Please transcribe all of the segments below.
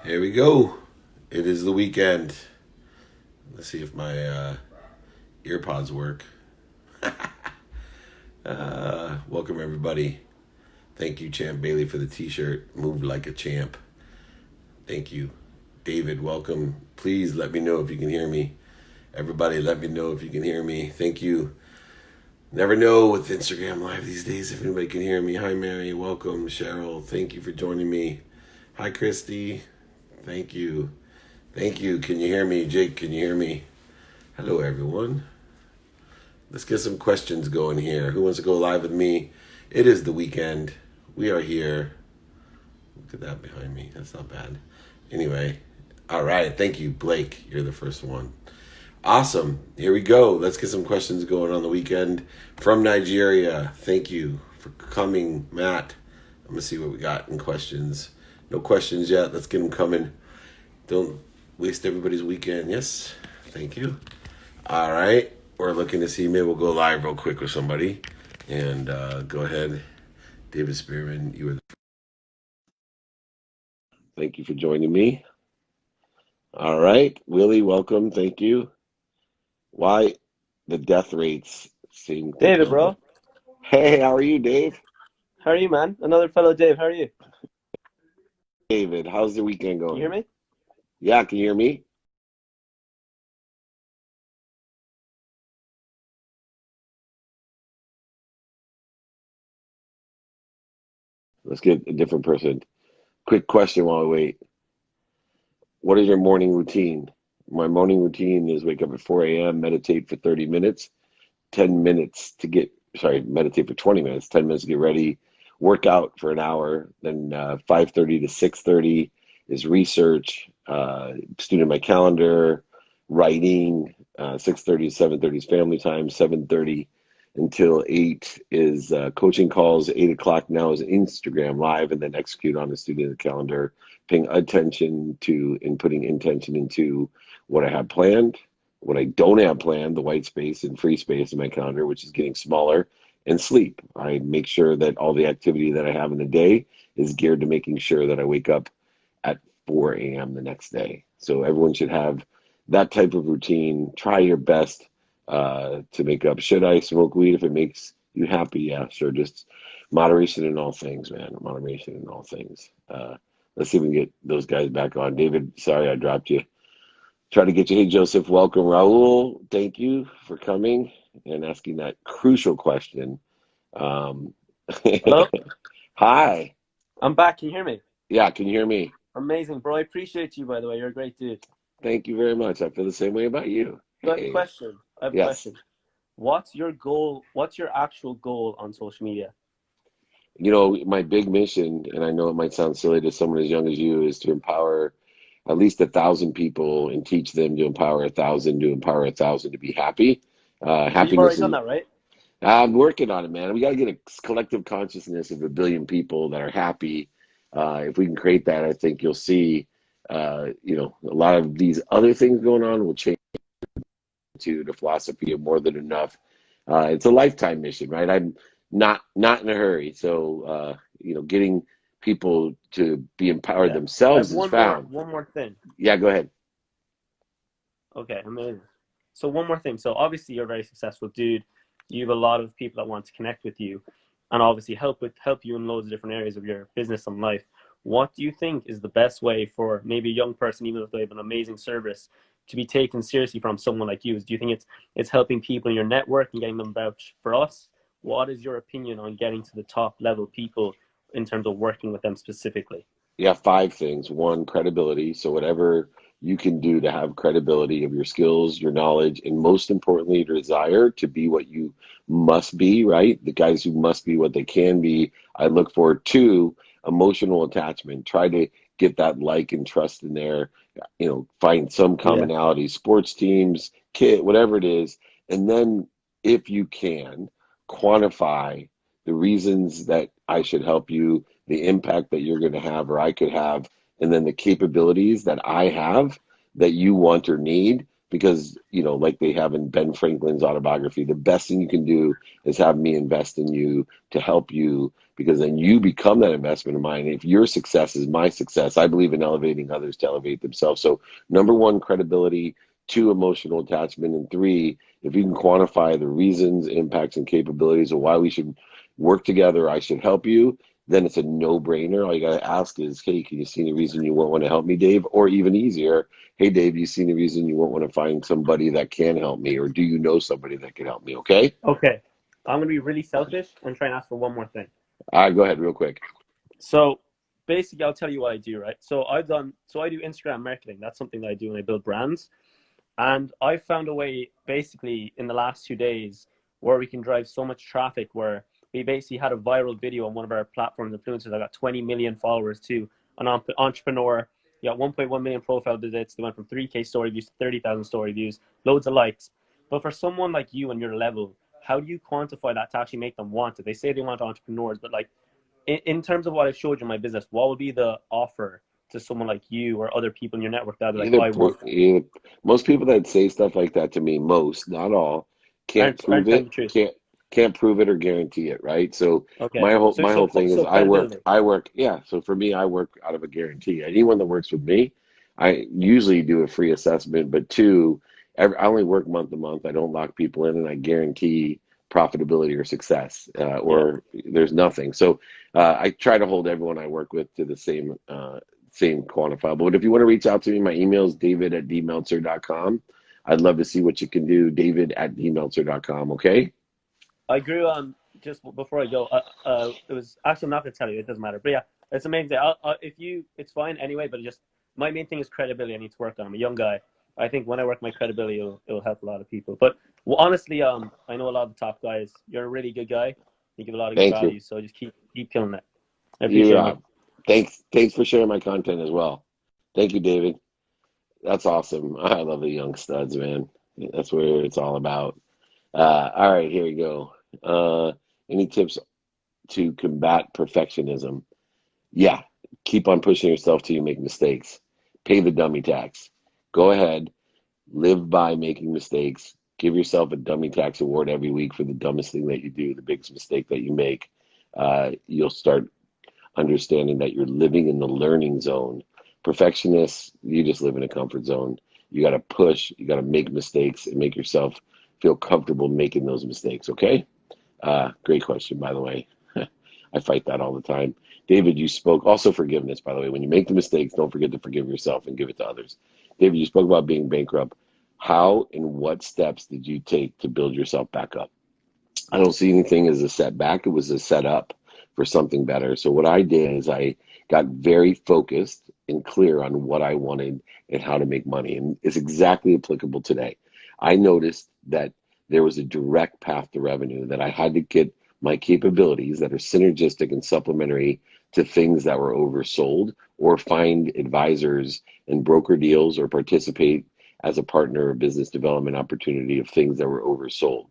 Here we go. It is the weekend. Let's see if my earpods work. Welcome, everybody. Thank you, Champ Bailey, for the t shirt. Moved like a champ. Thank you. David, welcome. Please let me know if you can hear me. Everybody, let me know if you can hear me. Thank you. Never know with Instagram Live these days if anybody can hear me. Hi, Mary. Welcome. Cheryl, thank you for joining me. Hi, Christy. Thank you. Thank you. Can you hear me? Jake, can you hear me? Hello, everyone. Let's get some questions going here. Who wants to go live with me? It is the weekend. We are here. Look at that behind me. That's not bad. Anyway, all right. Thank you, Blake. You're the first one. Awesome. Here we go. Let's get some questions going on the weekend from Nigeria. Thank you for coming, Matt. I'm going to see what we got in questions. No questions yet. Let's get them coming. Don't waste everybody's weekend. Yes. Thank you. All right. We're looking to see. Maybe we'll go live real quick with somebody. And go ahead. David Spearman, you were the Thank you for joining me. All right. Willie, welcome. Thank you. Why the death rates seem to David, go. bro. Hey, how are you, Dave? How are you, man? Another fellow Dave. How are you? David, how's the weekend Can you hear going? me? Yeah, can you hear me? Let's get a different person. Quick question while we wait. What is your morning routine? My morning routine is wake up at 4 a.m., meditate for 30 minutes, 10 minutes to get, sorry, meditate for 20 minutes, 10 minutes to get ready, work out for an hour, then 5:30 to 6:30 is research, student my calendar, writing, 6:30 to 7:30 is family time, 7:30 until 8 is coaching calls, 8 o'clock now is Instagram live, and then execute on the student calendar, paying attention to and putting intention into what I have planned, what I don't have planned, the white space and free space in my calendar, which is getting smaller, and sleep. I make sure that all the activity that I have in the day is geared to making sure that I wake up at 4 a.m. the next day. So everyone should have that type of routine. Try your best to make up. Should I smoke weed if it makes you happy? Yeah, sure. Just moderation in all things, man. Moderation in all things. Let's see if we can get those guys back on. David, sorry I dropped you. Try to get you. Hey, Joseph, welcome. Raul, thank you for coming and asking that crucial question. Um, Hello? Hi. I'm back. Can you hear me? Yeah, can you hear me? Amazing, bro. I appreciate you, by the way. You're a great dude. Thank you very much. I feel the same way about you. But Hey, question. I have a yes. question. What's your goal? What's your actual goal on social media? You know, my big mission, and I know it might sound silly to someone as young as you, is to empower at least 1,000 people and teach them to empower 1,000 to empower 1,000 to be happy. Well, you've Happiness already done is, that, right? I'm working on it, man. We got to get a collective consciousness of 1 billion people that are happy. If we can create that, I think you'll see, a lot of these other things going on will change to the philosophy of more than enough. It's a lifetime mission, right? I'm not in a hurry. So, getting people to be empowered Yeah. I have themselves is found. one more thing. Yeah, go ahead. Okay, amazing. So one more thing. So obviously you're a very successful dude. You have a lot of people that want to connect with you and obviously help you in loads of different areas of your business and life. What do you think is the best way for maybe a young person, even if they have an amazing service, to be taken seriously from someone like you? Do you think it's helping people in your network and getting them vouch for us? What is your opinion on getting to the top level people in terms of working with them specifically? Yeah, five things. One, credibility. So whatever you can do to have credibility of your skills, your knowledge, and most importantly, your desire to be what you must be, right? The guys who must be what they can be. I look for two, emotional attachment. Try to get that like and trust in there. Find some Yeah. commonality, sports teams, kid, whatever it is. And then if you can, quantify the reasons that I should help you, the impact that you're going to have or I could have, and then the capabilities that I have that you want or need because, like they have in Ben Franklin's autobiography, the best thing you can do is have me invest in you to help you, because then you become that investment of mine. If your success is my success, I believe in elevating others to elevate themselves. So number one, credibility; two, emotional attachment; and three, if you can quantify the reasons, impacts, and capabilities of why we should work together, I should help you, then it's a no-brainer. All you got to ask is, hey, can you see any reason you won't want to help me, Dave? Or even easier, hey, Dave, you see any reason you won't want to find somebody that can help me? Or do you know somebody that can help me? Okay? Okay. I'm going to be really selfish and try and ask for one more thing. All right, go ahead real quick. So basically, I'll tell you what I do, right? So I do Instagram marketing. That's something that I do when I build brands. And I found a way basically in the last 2 days where we can drive so much traffic, where we basically had a viral video on one of our platforms, influencers. I got 20 million followers to an entrepreneur. You got 1.1 million profile visits. They went from 3K story views to 30,000 story views, loads of likes. But for someone like you and your level, how do you quantify that to actually make them want it? They say they want entrepreneurs, but like in terms of what I've showed you in my business, what would be the offer to someone like you or other people in your network that are like, Either, I want that, either most people that say stuff like that to me, most, not all, can't prove aren't telling it, the truth? can't prove it or guarantee it, right? So Okay. my whole thing is So credibility. yeah. So for me, I work out of a guarantee. Anyone that works with me, I usually do a free assessment, but two, I only work month to month. I don't lock people in, and I guarantee profitability or success, Yeah. or there's nothing. So I try to hold everyone I work with to the same quantifiable. But if you want to reach out to me, my email is david@dmeltzer.com. I'd love to see what you can do, david@dmeltzer.com. Okay? I grew on just before I go. It was actually, I'm not going to tell you. It doesn't matter. But yeah, it's amazing. If you, it's fine anyway. But just my main thing is credibility. I need to work on. I'm a young guy. I think when I work my credibility, it'll help a lot of people. But well, honestly, I know a lot of the top guys. You're a really good guy. You give a lot of good Thank you. value. So just keep killing it. I You appreciate it, man. thanks for sharing my content as well. Thank you, David. That's awesome. I love the young studs, man. That's where it's all about. All right, here we go. Any tips to combat perfectionism? Yeah, keep on pushing yourself till you make mistakes. Pay the dummy tax. Go ahead, live by making mistakes. Give yourself a dummy tax award every week for the dumbest thing that you do, the biggest mistake that you make. You'll start understanding that you're living in the learning zone. Perfectionists, you just live in a comfort zone. You got to push, you got to make mistakes and make yourself feel comfortable making those mistakes, okay? Great question, by the way. I fight that all the time. David, you spoke also forgiveness, by the way. When you make the mistakes, don't forget to forgive yourself and give it to others. David, you spoke about being bankrupt. How and what steps did you take to build yourself back up? I don't see anything as a setback. It was a setup for something better. So what I did is I got very focused and clear on what I wanted and how to make money. And it's exactly applicable today. I noticed that there was a direct path to revenue, that I had to get my capabilities that are synergistic and supplementary to things that were oversold, or find advisors and broker deals, or participate as a partner or business development opportunity of things that were oversold.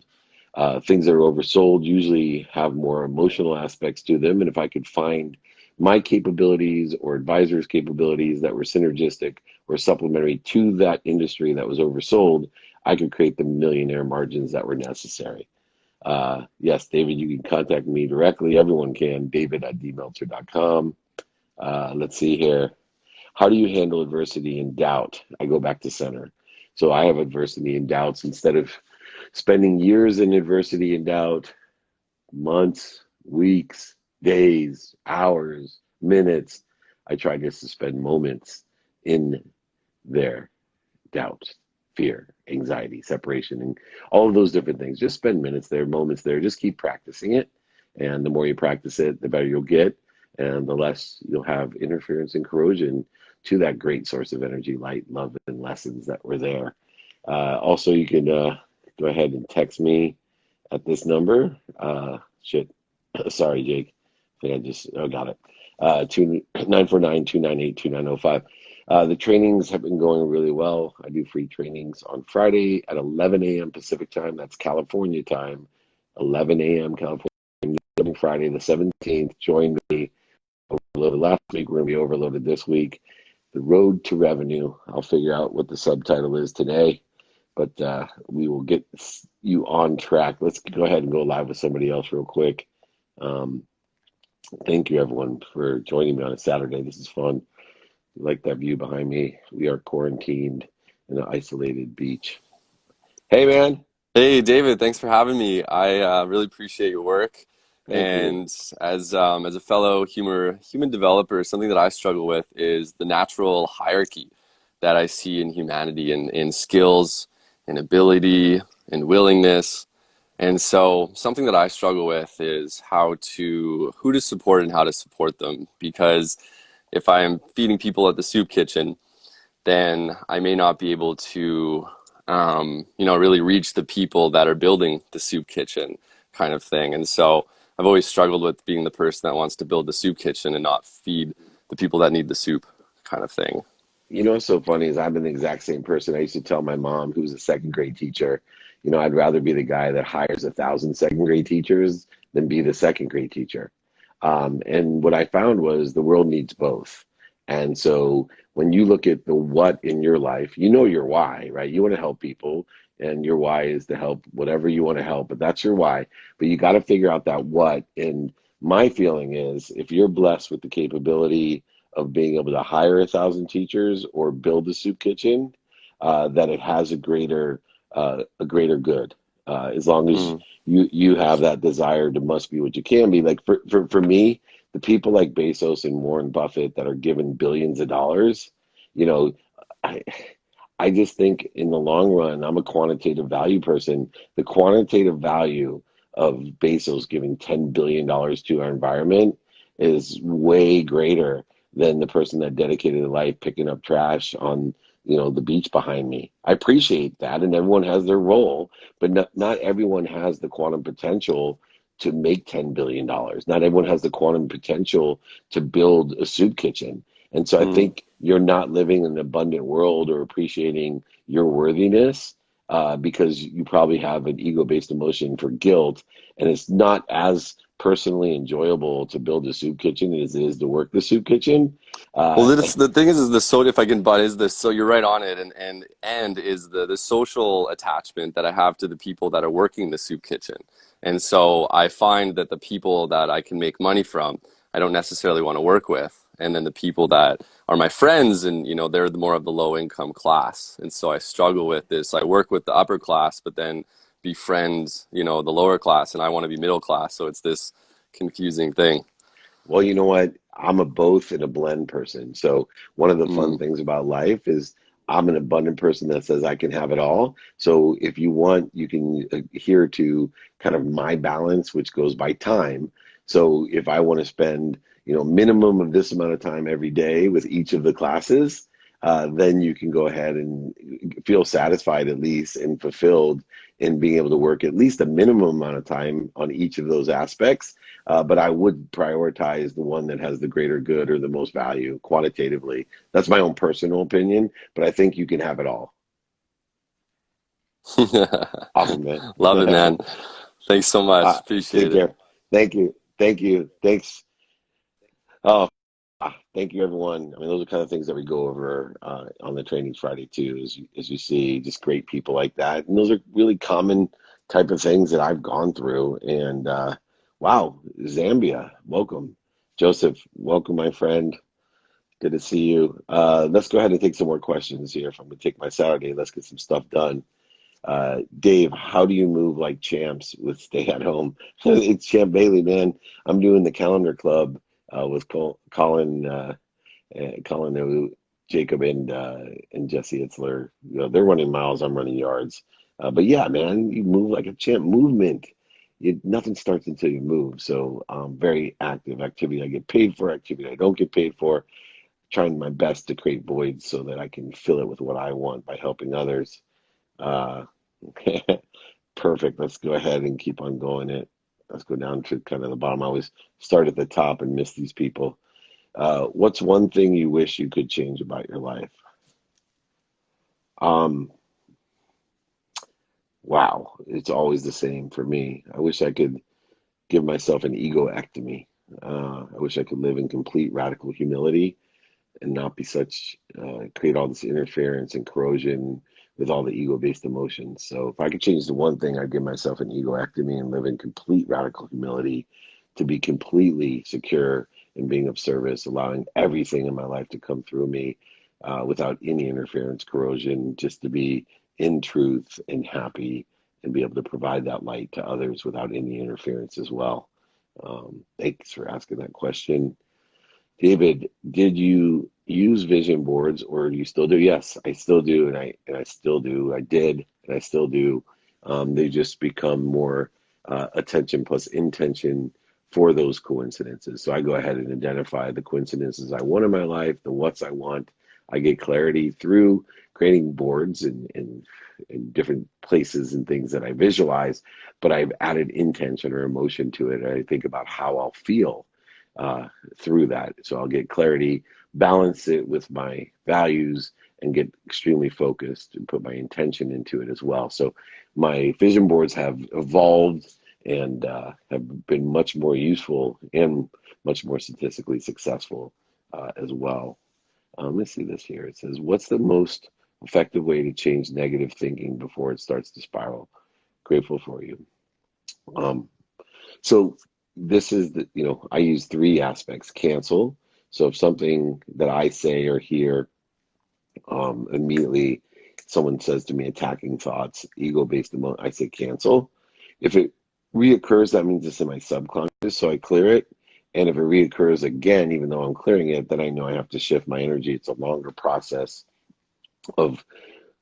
Things that are oversold usually have more emotional aspects to them. And if I could find my capabilities or advisors' capabilities that were synergistic or supplementary to that industry that was oversold, I could create the millionaire margins that were necessary. Yes, David, you can contact me directly. Everyone can. David@dmeltzer.com. Let's see here. How do you handle adversity and doubt? I go back to center. So I have adversity and doubts. Instead of spending years in adversity and doubt, months, weeks, days, hours, minutes, I try just to spend moments in their doubt, fear, anxiety, separation, and all of those different things. Just spend minutes there, moments there. Just keep practicing it. And the more you practice it, the better you'll get. And the less you'll have interference and corrosion to that great source of energy, light, love, and lessons that were there. Also, you can go ahead and text me at this number. Shit. Sorry, Jake. I think I just got it. 949-298-2905. The trainings have been going really well. I do free trainings on Friday at 11 a.m. Pacific time. That's California time. 11 a.m. California time. Friday the 17th. Join me. Overloaded last week. We're going to be overloaded this week. The Road to Revenue. I'll figure out what the subtitle is today. but we will get you on track. Let's go ahead and go live with somebody else real quick. Um, Thank you, everyone, for joining me on a Saturday. This is fun. You like that view behind me? We are quarantined in an isolated beach. Hey, man. Hey David, thanks for having me. I really appreciate your work. Thank you. And as a fellow human developer, something that I struggle with is the natural hierarchy that I see in humanity in skills, in ability, in willingness. And so something that I struggle with is who to support and how to support them. Because if I'm feeding people at the soup kitchen, then I may not be able to, really reach the people that are building the soup kitchen kind of thing. And so I've always struggled with being the person that wants to build the soup kitchen and not feed the people that need the soup kind of thing. You know what's so funny is I've been the exact same person. I used to tell my mom, who's a second grade teacher, I'd rather be the guy that hires 1,000 second grade teachers than be the second grade teacher. And what I found was the world needs both. And so when you look at the what in your life, you know your why, right? You want to help people, and your why is to help whatever you want to help, but that's your why. But you got to figure out that what. And my feeling is if you're blessed with the capability of being able to hire 1,000 teachers or build a soup kitchen, that it has a greater good. As long as Mm. you have that desire to must be what you can be. Like for me, the people like Bezos and Warren Buffett that are given billions of dollars, you know, I I just think in the long run, I'm a quantitative value person. The quantitative value of Bezos giving $10 billion to our environment is way greater than the person that dedicated their life picking up trash on, the beach behind me. I appreciate that, and everyone has their role, but not everyone has the quantum potential to make $10 billion. Not everyone has the quantum potential to build a soup kitchen. And so I Mm. think you're not living in an abundant world or appreciating your worthiness, because you probably have an ego-based emotion for guilt, and it's not as personally enjoyable to build a soup kitchen as it is to work the soup kitchen. Well, Uh, the thing is the so if I can butt is this. So you're right on it, and is the social attachment that I have to the people that are working the soup kitchen, and so I find that the people that I can make money from, I don't necessarily want to work with, and then the people that are my friends, and they're the more of the low income class, and so I struggle with this. I work with the upper class, but then befriend the lower class, and I want to be middle class, so it's this confusing thing. Well, you know what? I'm a both and a blend person. So one of the fun Mm, things about life is I'm an abundant person that says I can have it all. So if you want, you can adhere to kind of my balance, which goes by time. So if I want to spend, minimum of this amount of time every day with each of the classes, then you can go ahead and feel satisfied at least and fulfilled in being able to work at least a minimum amount of time on each of those aspects, but I would prioritize the one that has the greater good or the most value quantitatively. That's my own personal opinion, but I think you can have it all. mm. Awesome, man. Love it, man. Thanks so much. Take Appreciate it. care. Thank you. Thank you. Thanks. Oh, thank you, everyone. I mean, those are kind of things that we go over on the Trainings Friday too, as you see, just great people like that, and those are really common type of things that I've gone through. And wow, Zambia, welcome, Joseph, welcome, my friend. Good to see you. Let's go ahead and take some more questions here. If I'm going to take my Saturday, let's get some stuff done. Dave, how do you move like champs with stay at home? It's Champ Bailey, man. I'm doing the calendar club with Colin, Colin, Jacob, and Jesse Itzler. They're running miles. I'm running yards. But yeah, man, you move like a champ. Movement. Nothing starts until you move. So very active activity. I get paid for activity I don't get paid for, trying my best to create voids so that I can fill it with what I want by helping others. Uh, Perfect. Let's go ahead and keep on going it. Let's go down to kind of the bottom. I always start at the top and miss these people. What's one thing you wish you could change about your life? Um, wow, it's always the same for me. I wish I could give myself an egoectomy. I wish I could live in complete radical humility and not be create all this interference and corrosion with all the ego-based emotions. So if I could change the one thing, I'd give myself an egoectomy and live in complete radical humility to be completely secure in being of service, allowing everything in my life to come through me without any interference, corrosion, just to be in truth and happy and be able to provide that light to others without any interference as well. Thanks for asking that question. David, did you use vision boards or do you still do? Yes, I still do, and I still do. I did, and I still do. They just become more attention plus intention for those coincidences. So I go ahead and identify the coincidences I want in my life, the what's I want. I get clarity through creating boards and different places and things that I visualize, but I've added intention or emotion to it. And I think about how I'll feel uh, through that. So I'll get clarity, balance it with my values, and get extremely focused and put my intention into it as well. So my vision boards have evolved and have been much more useful and much more statistically successful as well. Let's see this here. It says, what's the most effective way to change negative thinking before it starts to spiral? Grateful for you. Um, so this is I use three aspects. Cancel. So if something that I say or hear immediately someone says to me attacking thoughts, ego-based emotion, I say cancel. If it reoccurs, that means it's in my subconscious, so I clear it. And if it reoccurs again, even though I'm clearing it, then I know I have to shift my energy. It's a longer process of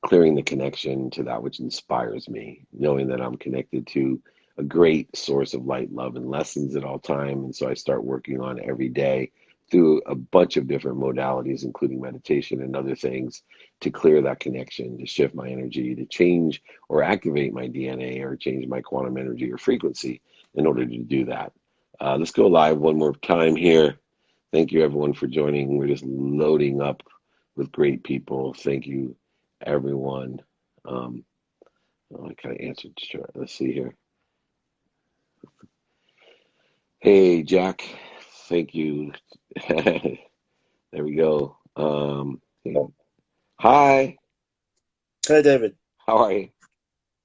clearing the connection to that which inspires me, knowing that I'm connected to a great source of light, love, and lessons at all time. And so I start working on every day through a bunch of different modalities, including meditation and other things, to clear that connection, to shift my energy, to change or activate my DNA or change my quantum energy or frequency in order to do that. Let's go live one more time here. Thank you, everyone, for joining. We're just loading up with great people. Thank you, everyone. I kind of answered. Let's see here. Hey, Jack. Thank you. There we go. Hi. Hey, David. How are you?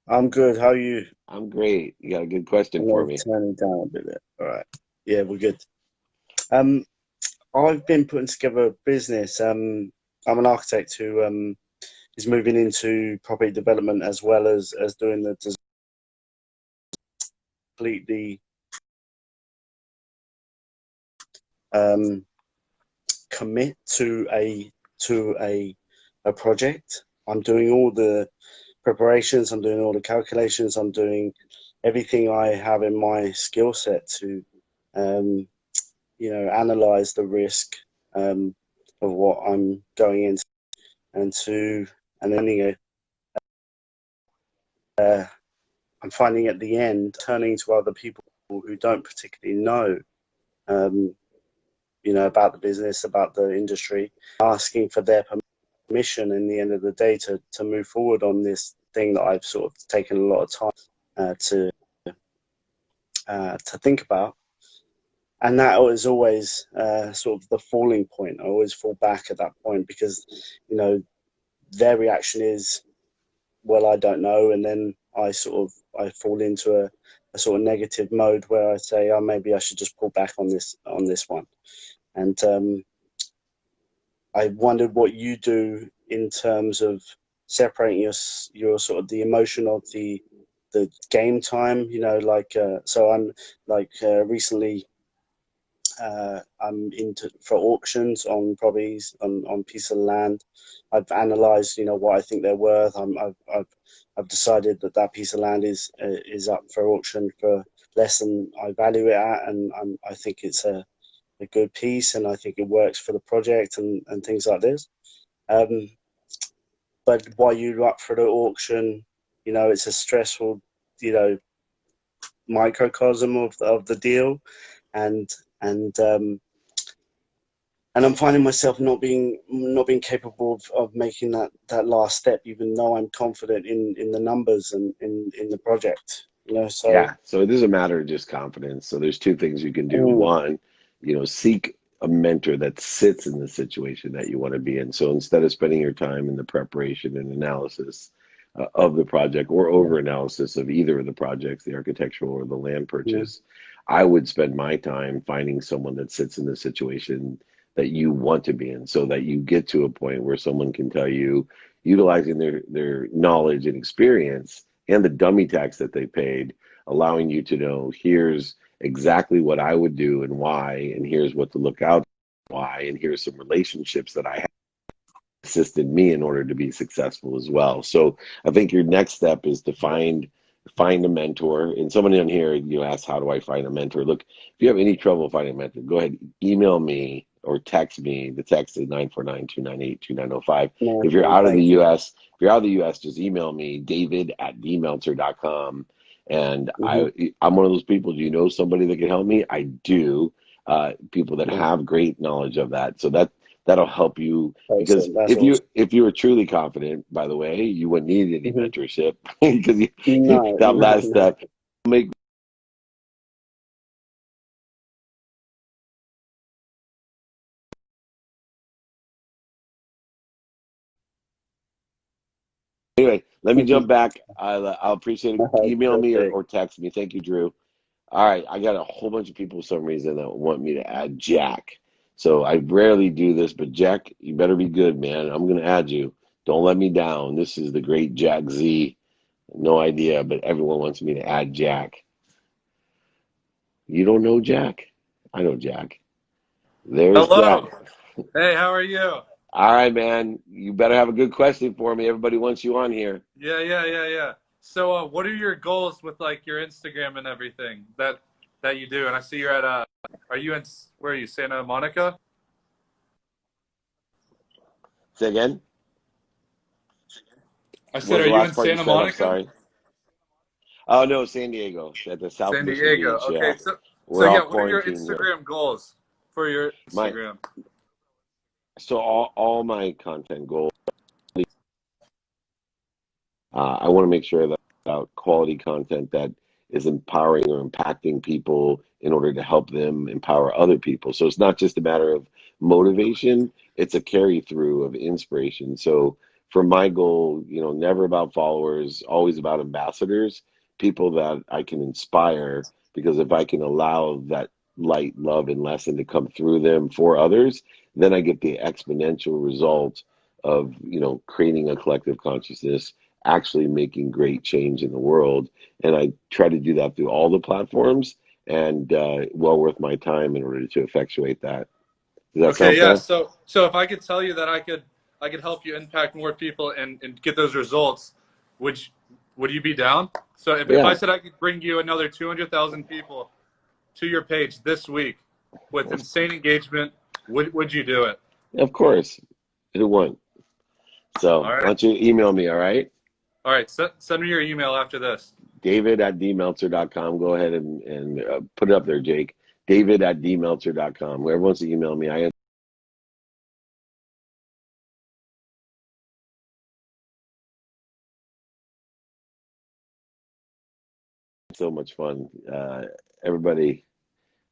I'm good. How are you? I'm great. You got a good question I'm for gonna me. turn it down a bit there. All right. Yeah, we're good. I've been putting together a business. I'm an architect who is moving into property development as well as doing the design. Completely commit to a project. I'm doing all the preparations. I'm doing all the calculations. I'm doing everything I have in my skill set to analyze the risk of what I'm going into, and then I'm finding at the end, turning to other people who don't particularly know, about the business, about the industry, asking for their permission in the end of the day to move forward on this thing that I've sort of taken a lot of time to think about. And that was always sort of the falling point. I always fall back at that point because, their reaction is, well, I don't know. And then I fall into a sort of negative mode where I say, oh, maybe I should just pull back on this one. And I wondered what you do in terms of separating your sort of the emotion of the game time, so I'm recently I'm into for auctions on properties on piece of land. I've analysed, what I think they're worth. I've decided that piece of land is up for auction for less than I value it at, and I think it's a good piece, and I think it works for the project and things like this. But while you're up for the auction, it's a stressful, microcosm of the deal, and and I'm finding myself not being capable of making that last step, even though I'm confident in the numbers and in the project. So Yeah. So it doesn't matter just confidence. So there's two things you can do. One, seek a mentor that sits in the situation that you want to be in. So instead of spending your time in the preparation and analysis, of the project or over analysis of either of the projects, the architectural or the land Yeah. purchase, I would spend my time finding someone that sits in the situation that you want to be in, so that you get to a point where someone can tell you, utilizing their knowledge and experience and the dummy tax that they paid, allowing you to know, here's exactly what I would do and why, and here's what to look out for, why, and here's some relationships that I have assisted me in order to be successful as well. So I think your next step is to find a mentor. And someone in here, you asked, how do I find a mentor? Look, if you have any trouble finding a mentor, go ahead, email me or text me. The text is 949-298-2905. Nice If you're one. out of the Thank you. US, if you're out of the US, just email me, david@dmeltzer.com. And Hmm. I'm one of those people. Do you know somebody that can help me? I do. People that Yeah. have great knowledge of that. So that'll help you, because Awesome. That's if awesome. you were truly confident, by the way, you wouldn't need any Hmm. mentorship because No, that no, last no. step make. Anyway, let me jump back. I'll appreciate it. Email Sure me or, thing. or text me. Thank you, Drew. All right, I got a whole bunch of people for some reason that want me to add Jack. So I rarely do this, but Jack, you better be good, man. I'm going to add you. Don't let me down. This is the great Jack Z. No idea, but everyone wants me to add Jack. You don't know Jack? I know Jack. There's Jack. Hello. Hey, how are you? All right, man. You better have a good question for me. Everybody wants you on here. Yeah. So, what are your goals with like your Instagram and everything that you do? And I see you're at are you in where are you, Santa Monica? Say again? I What said, was are the you in last part you Santa said? I'm Monica? sorry. Oh, no, San Diego, at the South San Mission Diego. Beach. Okay, Yeah. so We're yeah, all what are your quarantined here. Instagram goals for your My Instagram? So all my content goals, I want to make sure that quality content that is empowering or impacting people in order to help them empower other people. So it's not just a matter of motivation, it's a carry through of inspiration. So for my goal, never about followers, always about ambassadors, people that I can inspire, because if I can allow that light, love, and lesson to come through them for others, then I get the exponential result of, creating a collective consciousness, actually making great change in the world. And I try to do that through all the platforms, and well worth my time in order to effectuate that. Does that Okay, sound yeah. fair? So if I could tell you that I could help you impact more people and get those results, would you, would you be down? So if I Yeah, said I could bring you another 200,000 people to your page this week with of, insane engagement, would you do it? of course. Who won? All So why right. don't you email me, all right? All right. Send me your email after this. David@dmeltzer.com. Go ahead and put it up there, Jake. David@dmeltzer.com. Whoever wants to email me, I have so much fun. Everybody,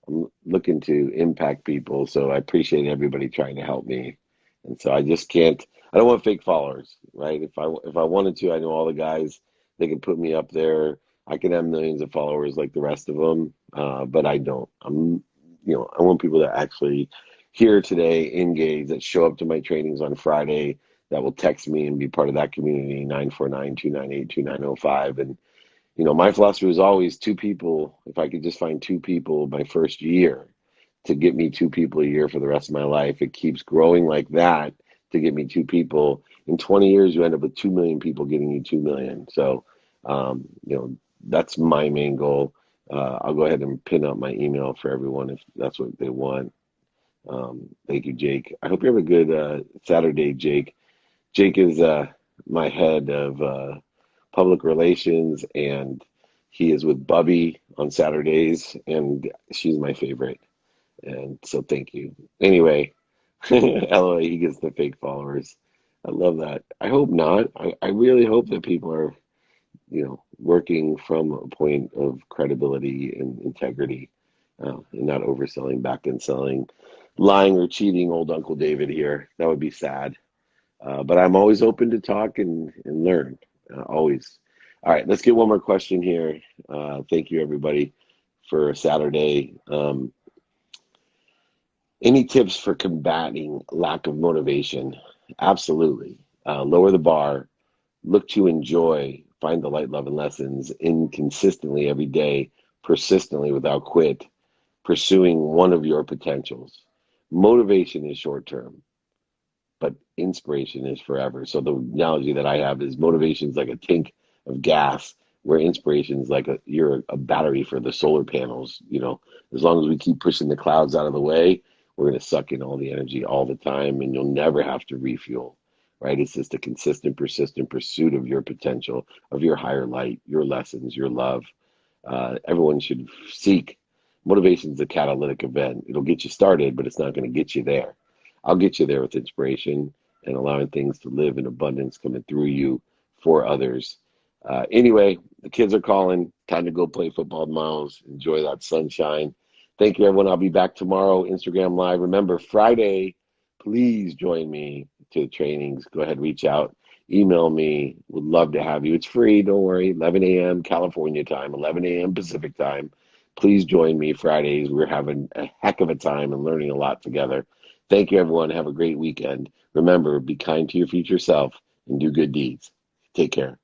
I'm looking to impact people, so I appreciate everybody trying to help me. And so I just can't. I don't want fake followers, right? If I wanted to, I know all the guys. They can put me up there. I can have millions of followers like the rest of them, but I don't. I want people that actually here today, engage, that show up to my trainings on Friday, that will text me and be part of that community. 949-298-2905. And my philosophy was always two people. If I could just find two people my first year to get me two people a year for the rest of my life, it keeps growing like that to get me two people. In 20 years, you end up with 2 million people getting you 2 million. So, that's my main goal. I'll go ahead and pin up my email for everyone if that's what they want. Thank you, Jake. I hope you have a good Saturday, Jake. Jake is my head of public relations, and he is with Bubby on Saturdays, and she's my favorite. And so thank you. Anyway, LOA, he gets the fake followers. I love that. I hope not. I really hope that people are, working from a point of credibility and integrity, and not overselling, back and selling, lying or cheating old Uncle David here. That would be sad. But I'm always open to talk and learn. Always. All right, let's get one more question here. Thank you, everybody, for Saturday. Any tips for combating lack of motivation? Absolutely. Lower the bar, look to enjoy, find the light, love, and lessons inconsistently every day, persistently without quit, pursuing one of your potentials. Motivation is short term, but inspiration is forever. So the analogy that I have is motivation is like a tank of gas, where inspiration is like you're a battery for the solar panels. As long as we keep pushing the clouds out of the way, we're going to suck in all the energy all the time, and you'll never have to refuel. Right? It's just a consistent, persistent pursuit of your potential, of your higher light, your lessons, your love. Everyone should seek. Motivation is a catalytic event. It'll get you started, but it's not going to get you there. I'll get you there with inspiration and allowing things to live in abundance coming through you for others. Anyway, the kids are calling. Time to go play football, Miles. Enjoy that sunshine. Thank you, everyone. I'll be back tomorrow, Instagram Live. Remember, Friday, please join me to the trainings. Go ahead, reach out. Email me. Would love to have you. It's free. Don't worry. 11 a.m. California time, 11 a.m. Pacific time. Please join me Fridays. We're having a heck of a time and learning a lot together. Thank you, everyone. Have a great weekend. Remember, be kind to your future self and do good deeds. Take care.